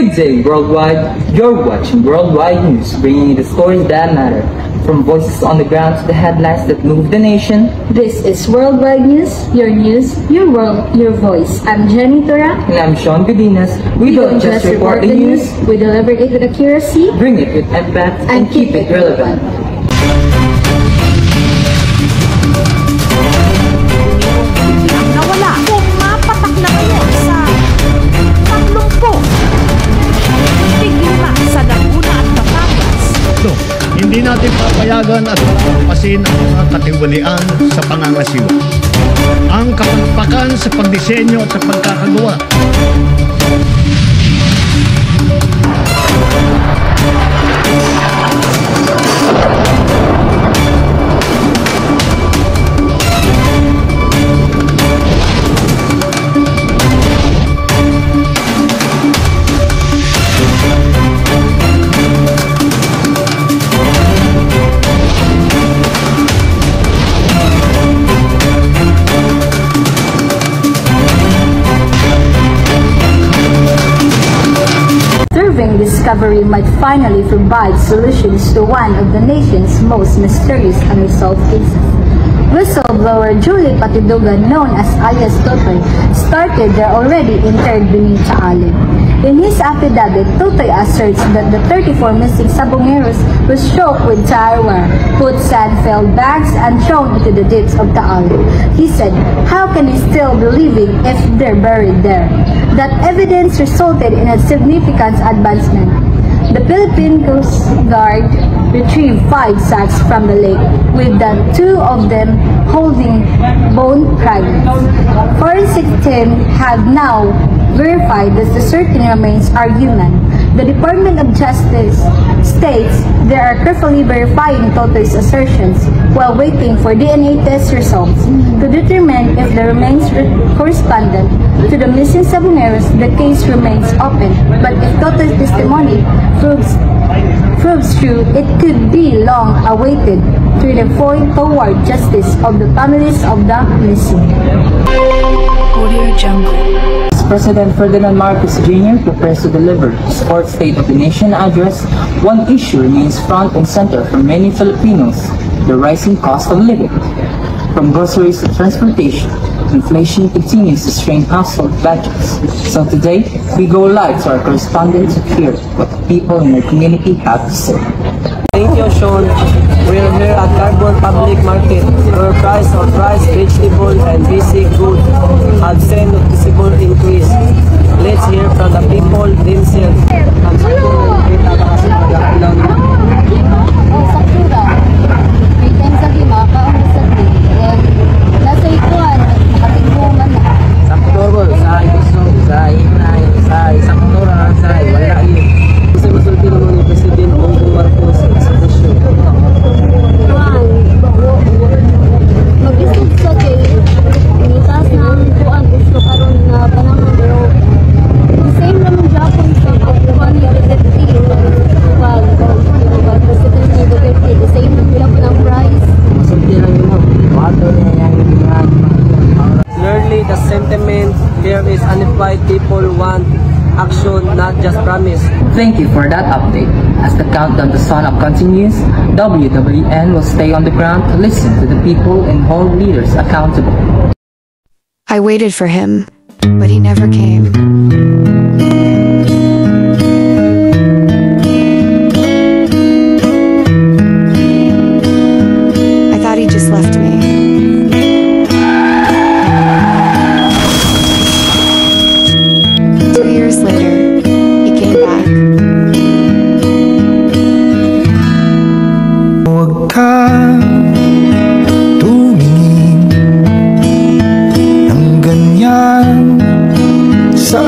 Good day, worldwide. You're watching Worldwide News, bringing you the stories that matter. From voices on the ground to the headlines that move the nation. This is Worldwide News, your world, your voice. I'm Jenny Tora. And I'm Sean Gudinas. We don't just report the news, we deliver it with accuracy, bring it with impact, and keep it relevant. Nawala kung mapatak na ngayon sa 30 sa Laguna at Batangas. Hindi natin papayagan at papasin ang mga katiwalian sa pangangasiwa. Ang kapagpakan sa pagdisenyo at sa pagkakagawa. Discovery might finally provide solutions to one of the nation's most mysterious unresolved cases. Whistleblower Julie Patidugan, known as alias Totoy, started their already interred beneath Chaalim. In his affidavit, Totoy asserts that the 34 missing Sabongeros were choked with tire wire, put sand-filled bags, and thrown into the depths of Chaalim. He said, "How can they still be living if they're buried there?" That evidence resulted in a significant advancement. The Philippine Coast Guard retrieved 5 sacks from the lake, with the 2 of them holding bone fragments. Forensic team have now verified that the certain remains are human. The Department of Justice states they are carefully verifying Totoy's assertions while waiting for DNA test results to determine if the remains correspondent to the missing Sabongeros. The case remains open, but if Totoy's testimony proves true, it could be long awaited to the point toward justice of the families of the missing. Audio Jungle. President Ferdinand Marcos Jr. prepares to deliver his fourth State of the Nation address. One issue remains front and center for many Filipinos: the rising cost of living. From groceries to transportation, inflation continues to strain household budgets. So today, we go live to our correspondents to hear what the people in our community have to say. Thank you, Sean. We're here at Carbon Public Market, where price of rice, vegetable, and basic goods have seen noticeable increase. Let's hear from the people themselves. People want action, not just promise. Thank you for that update. As the countdown to sunup continues, WWN will stay on the ground to listen to the people and hold leaders accountable. I waited for him, but he never came. I thought he just left me. Tumingin ng ganyan sa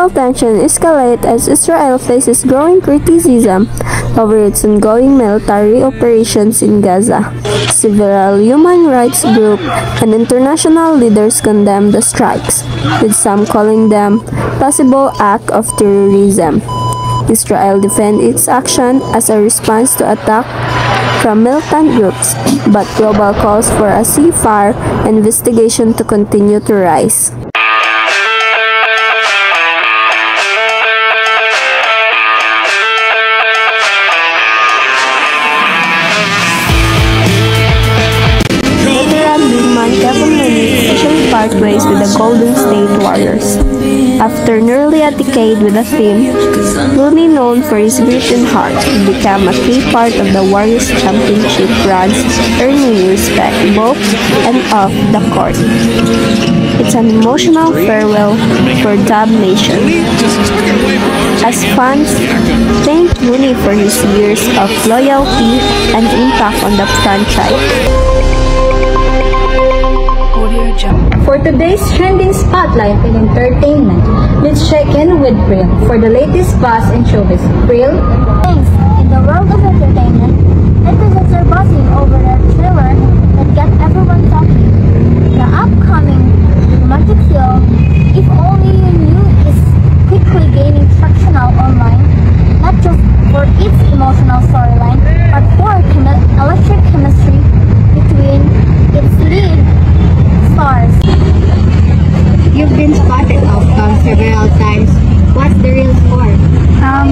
Political tension escalates as Israel faces growing criticism over its ongoing military operations in Gaza. Several human rights groups and international leaders condemn the strikes, with some calling them possible act of terrorism. Israel defends its action as a response to attack from militant groups, but global calls for a ceasefire and investigation to continue to rise. Veteran wingman Kevin Looney officially part ways with the Golden State Warriors. After nearly a decade with the team, Looney, known for his grit and heart, became a key part of the Warriors championship runs, earning respect both and off the court. It's an emotional farewell for Dub Nation, as fans thank Looney for his years of loyalty and impact on the franchise. For today's trending spotlight in entertainment, let's check in with Prill for the latest buzz and showbiz. Prill? Thanks. In the world of entertainment, netizens are buzzing over a thriller that got everyone talking. The upcoming romantic film, If Only You Knew, is quickly gaining traction online, not just for its emotional storyline, but for electric chemistry between its lead stars. You've been spotted off several times. What's the real score?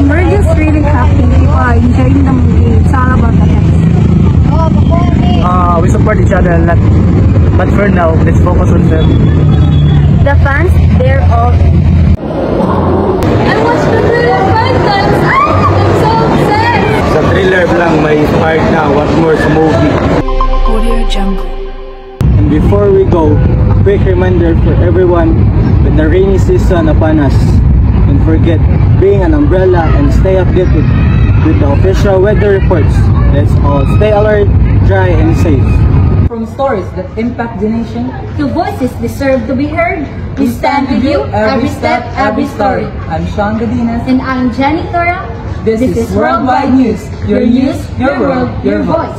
We're just really happy. People are enjoying the movie. It's all about the text. We support each other a lot. But for now, let's focus on them. The fans, they're all in. I watched the trailer 5 times! I'm so obsessed! Sa thriller lang may spark na what more sa movie. Audio Jungle. And before we go, a quick reminder for everyone with the rainy season upon us. Don't forget, bring an umbrella and stay updated with the official weather reports. Let's all stay alert, dry and safe. From stories that impact the nation, The voices deserve to be heard. We stand with you every step, every story. I'm Sean Godinez. And I'm Jenny Tora. This is Worldwide News. Your news, your world, your voice.